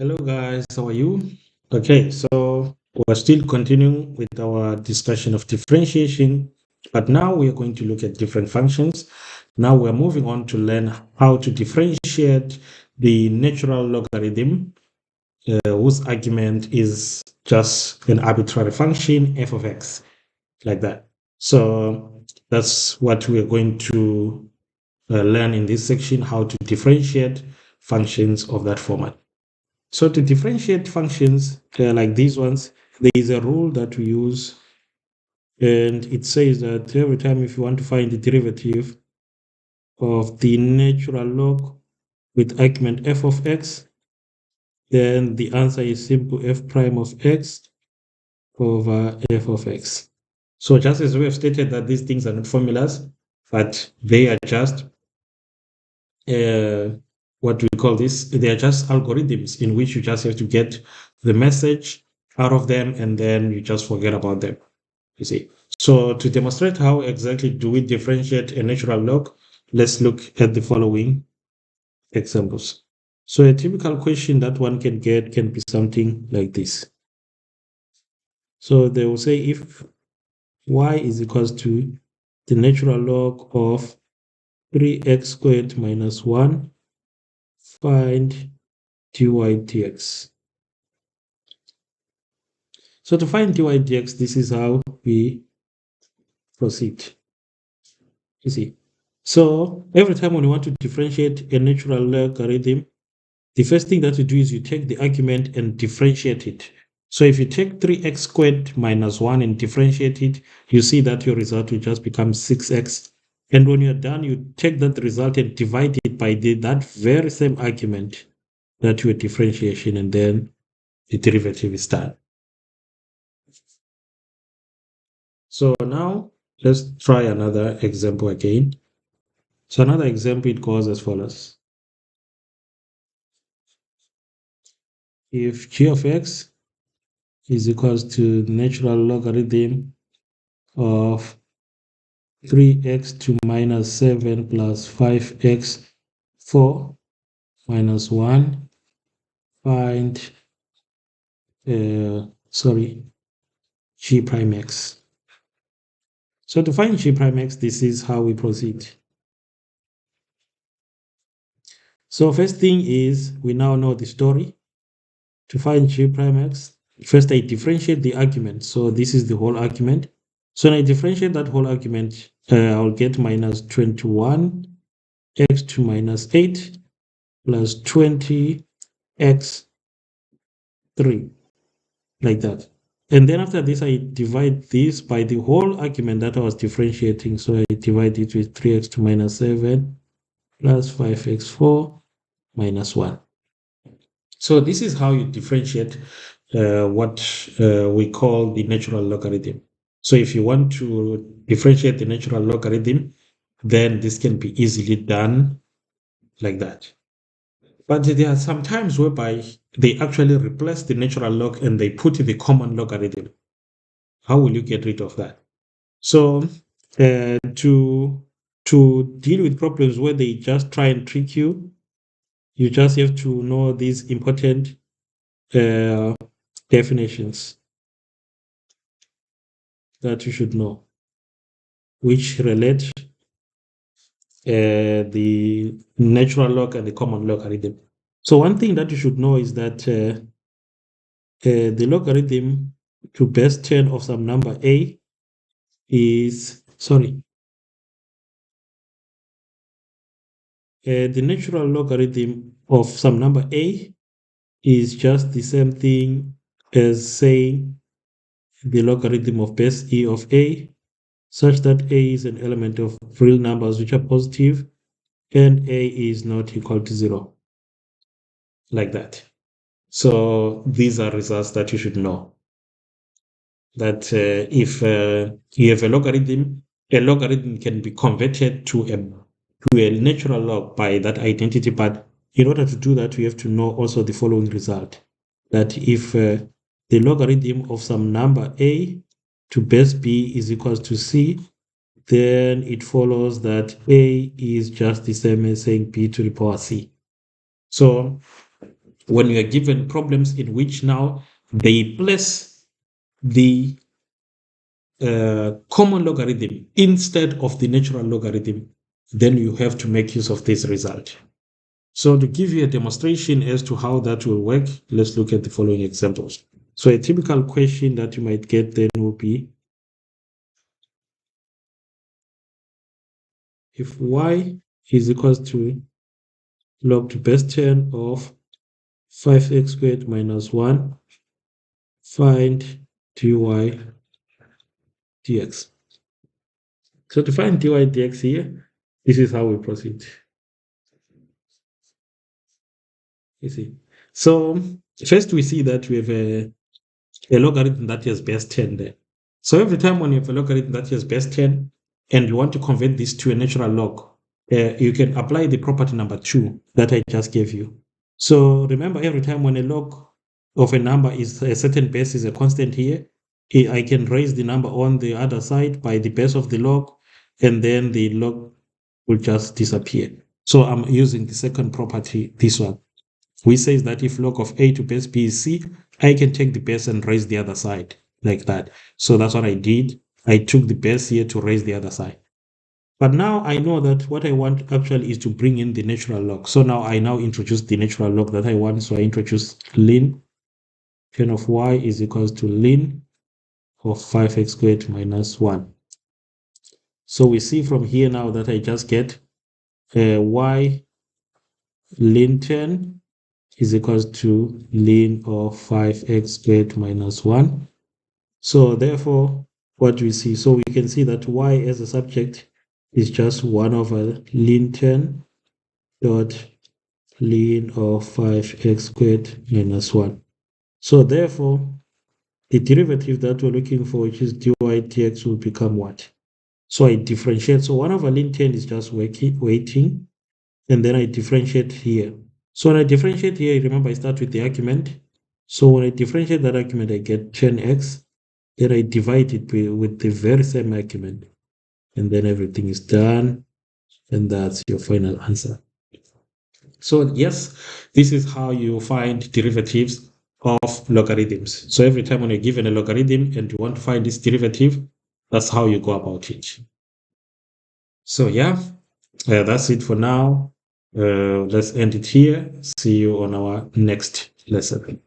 Hello guys, how are you? Okay, so we're still continuing with our discussion of differentiation, but now we are going to look at different functions. Now we're moving on to learn how to differentiate the natural logarithm, whose argument is just an arbitrary function, f of x, like that. So that's what we're going to learn in this section, how to differentiate functions of that format. So to differentiate functions like these ones, there is a rule that we use, and it says that every time if you want to find the derivative of the natural log with argument f of x, then the answer is simple f prime of x over f of x. So just as we have stated that these things are not formulas, but they are just what we call this, they are just algorithms in which you just have to get the message out of them and then you just forget about them, you see. So to demonstrate how exactly do we differentiate a natural log, let's look at the following examples. So a typical question that one can get can be something like this. So they will say if y is equals to the natural log of 3x squared minus 1, find dy dx. So to find dy dx, this is how we proceed. You see. So every time when you want to differentiate a natural logarithm, the first thing that you do is you take the argument and differentiate it. So if you take 3x squared minus 1 and differentiate it, you see that your result will just become 6x. And when you're done, you take that result and divide it by that very same argument that your differentiation, and then the derivative is done. So now let's try another example again. So another example, it goes as follows. If g of x is equals to natural logarithm of 3x to minus 7 plus 5x 4 minus 1, find, g prime x. So to find g prime x, this is how we proceed. So first thing is we now know the story. To find g prime x, first I differentiate the argument. So this is the whole argument. So when I differentiate that whole argument, I'll get minus 21 x to minus 8 plus 20 x 3, like that. And then after this, I divide this by the whole argument that I was differentiating. So I divide it with 3x to minus 7 plus 5x4 minus 1. So this is how you differentiate what we call the natural logarithm. So if you want to differentiate the natural logarithm, then this can be easily done like that. But there are some times whereby they actually replace the natural log and they put the common logarithm. How will you get rid of that? So to deal with problems where they just try and trick you, you just have to know these important definitions that you should know, which relate the natural log and the common logarithm. So one thing that you should know is that the logarithm to base 10 of some number a is, the natural logarithm of some number a is just the same thing as saying the logarithm of base e of a, such that a is an element of real numbers which are positive and a is not equal to 0, like that. So these are results that you should know. That if you have a logarithm can be converted to a natural log by that identity. But in order to do that, we have to know also the following result. That if the logarithm of some number a to base b is equals to c, then it follows that a is just the same as saying b to the power c. So when we are given problems in which now they place the common logarithm instead of the natural logarithm, then you have to make use of this result. So to give you a demonstration as to how that will work, let's look at the following examples. So a typical question that you might get then will be, if y is equals to log to base 10 of 5x squared minus 1, find dy dx. So to find dy dx here, this is how we proceed. You see. So first we see that we have a logarithm that has base 10 there. So every time when you have a logarithm that has base 10 and you want to convert this to a natural log, you can apply the property number 2 that I just gave you. So remember, every time when a log of a number is a certain base is a constant here, I can raise the number on the other side by the base of the log, and then the log will just disappear. So I'm using the second property, this one, which says that if log of a to base b is c, I can take the base and raise the other side like that. So that's what I did. I took the base here to raise the other side. But now I know that what I want actually is to bring in the natural log. So now I introduce the natural log that I want. So I introduce ln 10 of y is equals to ln of 5x squared minus 1. So we see from here now that I just get y ln 10 is equals to ln of 5x squared minus 1. So therefore, what do we see? So we can see that y as a subject is just 1 over ln 10 dot ln of 5x squared minus 1. So therefore, the derivative that we're looking for, which is dy dx, will become what? So I differentiate. So 1 over ln 10 is just waiting, and then I differentiate here. So when I differentiate here, remember I start with the argument. So when I differentiate that argument, I get 10x. Then I divide it with the very same argument. And then everything is done. And that's your final answer. So yes, this is how you find derivatives of logarithms. So every time when you're given a logarithm and you want to find this derivative, that's how you go about it. So yeah, that's it for now. Let's end it here. See you on our next lesson.